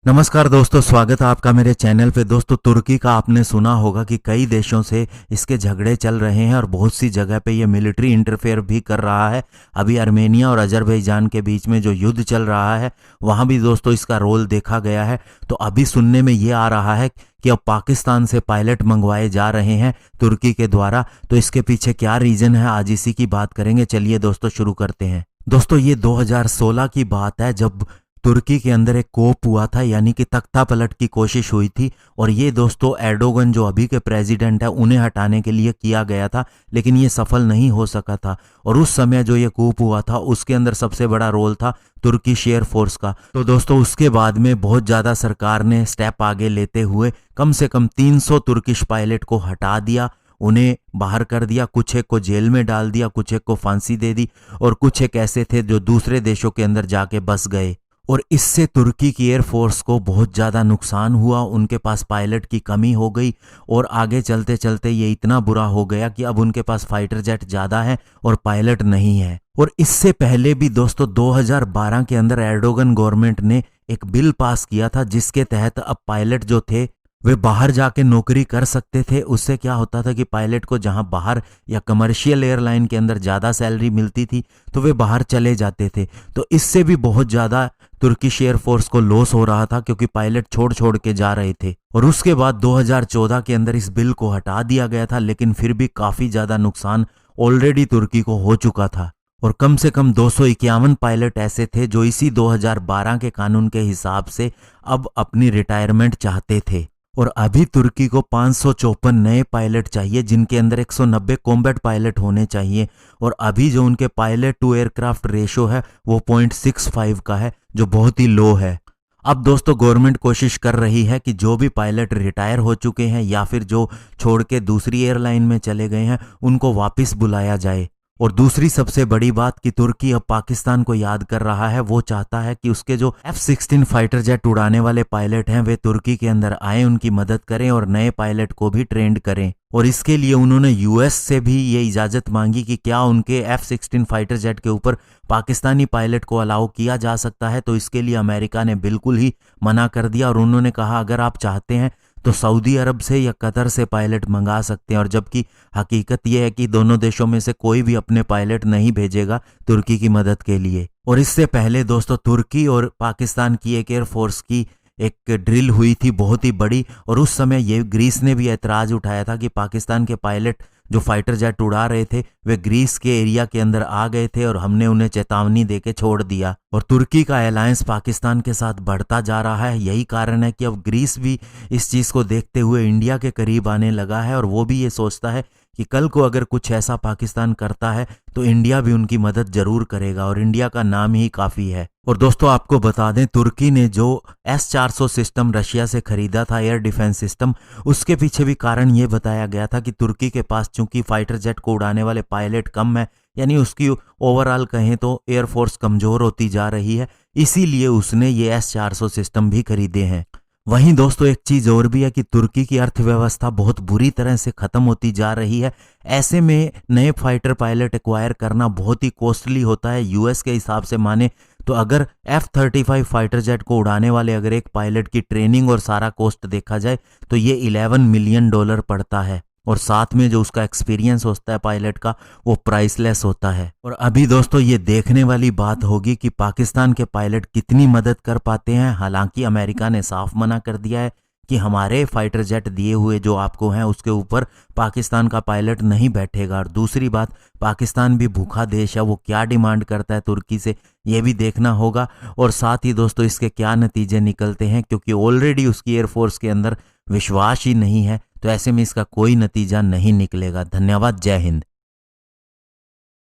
नमस्कार दोस्तों, स्वागत है आपका मेरे चैनल पे। दोस्तों, तुर्की का आपने सुना होगा कि कई देशों से इसके झगड़े चल रहे हैं और बहुत सी जगह पे ये मिलिट्री इंटरफेयर भी कर रहा है। अभी आर्मेनिया और अजरबैजान के बीच में जो युद्ध चल रहा है वहाँ भी दोस्तों इसका रोल देखा गया है। तो अभी सुनने में ये आ रहा है कि अब पाकिस्तान से पायलट मंगवाए जा रहे हैं तुर्की के द्वारा। तो इसके पीछे क्या रीज़न है, आज इसी की बात करेंगे। चलिए दोस्तों शुरू करते हैं। दोस्तों, ये 2016 की बात है जब तुर्की के अंदर एक कोप हुआ था, यानी कि तख्ता पलट की कोशिश हुई थी। और ये दोस्तों एर्डोगन जो अभी के प्रेसिडेंट है उन्हें हटाने के लिए किया गया था, लेकिन ये सफल नहीं हो सका था। और उस समय जो ये कूप हुआ था उसके अंदर सबसे बड़ा रोल था तुर्किश एयरफोर्स का। तो दोस्तों उसके बाद में बहुत ज़्यादा सरकार ने स्टेप आगे लेते हुए कम से कम 300 तुर्किश पायलट को हटा दिया, उन्हें बाहर कर दिया। कुछ एक को जेल में डाल दिया, कुछ एक को फांसी दे दी और कुछ एक ऐसे थे जो दूसरे देशों के अंदर जाके बस गए। और इससे तुर्की की एयरफोर्स को बहुत ज़्यादा नुकसान हुआ, उनके पास पायलट की कमी हो गई और आगे चलते चलते ये इतना बुरा हो गया कि अब उनके पास फाइटर जेट ज़्यादा है और पायलट नहीं है। और इससे पहले भी दोस्तों 2012 के अंदर एर्डोगन गवर्नमेंट ने एक बिल पास किया था जिसके तहत अब पायलट जो थे वे बाहर जाके नौकरी कर सकते थे। उससे क्या होता था कि पायलट को जहां बाहर या कमर्शियल एयरलाइन के अंदर ज़्यादा सैलरी मिलती थी तो वे बाहर चले जाते थे। तो इससे भी बहुत ज़्यादा तुर्किश एयरफोर्स को लॉस हो रहा था क्योंकि पायलट छोड़ छोड़ के जा रहे थे। और उसके बाद 2014 के अंदर इस बिल को हटा दिया गया था, लेकिन फिर भी काफ़ी ज़्यादा नुकसान ऑलरेडी तुर्की को हो चुका था। और कम से कम 251 पायलट ऐसे थे जो इसी 2012 के कानून के हिसाब से अब अपनी रिटायरमेंट चाहते थे। और अभी तुर्की को 554 नए पायलट चाहिए, जिनके अंदर 190 कॉम्बैट पायलट होने चाहिए। और अभी जो उनके पायलट टू एयरक्राफ्ट रेशो है वो 0.65 का है, जो बहुत ही लो है। अब दोस्तों गवर्नमेंट कोशिश कर रही है कि जो भी पायलट रिटायर हो चुके हैं या फिर जो छोड़ के दूसरी एयरलाइन में चले गए हैं उनको वापस बुलाया जाए। और दूसरी सबसे बड़ी बात कि तुर्की अब पाकिस्तान को याद कर रहा है, वो चाहता है कि उसके जो F-16 फाइटर जेट उड़ाने वाले पायलट हैं वे तुर्की के अंदर आए, उनकी मदद करें और नए पायलट को भी ट्रेंड करें। और इसके लिए उन्होंने यूएस से भी ये इजाज़त मांगी कि क्या उनके F-16 फाइटर जेट के ऊपर पाकिस्तानी पायलट को अलाउ किया जा सकता है। तो इसके लिए अमेरिका ने बिल्कुल ही मना कर दिया और उन्होंने कहा अगर आप चाहते हैं तो सऊदी अरब से या कतर से पायलट मंगा सकते हैं। और जबकि हकीकत यह है कि दोनों देशों में से कोई भी अपने पायलट नहीं भेजेगा तुर्की की मदद के लिए। और इससे पहले दोस्तों तुर्की और पाकिस्तान की एक एयरफोर्स की एक ड्रिल हुई थी बहुत ही बड़ी, और उस समय ये ग्रीस ने भी ऐतराज़ उठाया था कि पाकिस्तान के पायलट जो फाइटर जेट उड़ा रहे थे वे ग्रीस के एरिया के अंदर आ गए थे और हमने उन्हें चेतावनी देके छोड़ दिया। और तुर्की का अलायंस पाकिस्तान के साथ बढ़ता जा रहा है। यही कारण है कि अब ग्रीस भी इस चीज़ को देखते हुए इंडिया के करीब आने लगा है और वो भी ये सोचता है कि कल को अगर कुछ ऐसा पाकिस्तान करता है तो इंडिया भी उनकी मदद जरूर करेगा, और इंडिया का नाम ही काफ़ी है। और दोस्तों आपको बता दें, तुर्की ने जो S-400 सिस्टम रशिया से खरीदा था, एयर डिफेंस सिस्टम, उसके पीछे भी कारण ये बताया गया था कि तुर्की के पास चूंकि फाइटर जेट को उड़ाने वाले पायलट कम है, यानी उसकी ओवरऑल कहें तो एयरफोर्स कमज़ोर होती जा रही है, इसीलिए उसने ये S-400 सिस्टम भी खरीदे हैं। वहीं दोस्तों एक चीज़ और भी है कि तुर्की की अर्थव्यवस्था बहुत बुरी तरह से ख़त्म होती जा रही है। ऐसे में नए फाइटर पायलट एक्वायर करना बहुत ही कॉस्टली होता है। यूएस के हिसाब से माने तो अगर F-35 फाइटर जेट को उड़ाने वाले अगर एक पायलट की ट्रेनिंग और सारा कॉस्ट देखा जाए तो ये $11 मिलियन पड़ता है। और साथ में जो उसका एक्सपीरियंस होता है पायलट का वो प्राइसलेस होता है। और अभी दोस्तों ये देखने वाली बात होगी कि पाकिस्तान के पायलट कितनी मदद कर पाते हैं। हालांकि अमेरिका ने साफ मना कर दिया है कि हमारे फाइटर जेट दिए हुए जो आपको हैं उसके ऊपर पाकिस्तान का पायलट नहीं बैठेगा। और दूसरी बात, पाकिस्तान भी भूखा देश है, वो क्या डिमांड करता है तुर्की से ये भी देखना होगा। और साथ ही दोस्तों इसके क्या नतीजे निकलते हैं, क्योंकि ऑलरेडी उसकी एयरफोर्स के अंदर विश्वास ही नहीं है, तो ऐसे में इसका कोई नतीजा नहीं निकलेगा। धन्यवाद, जय हिंद।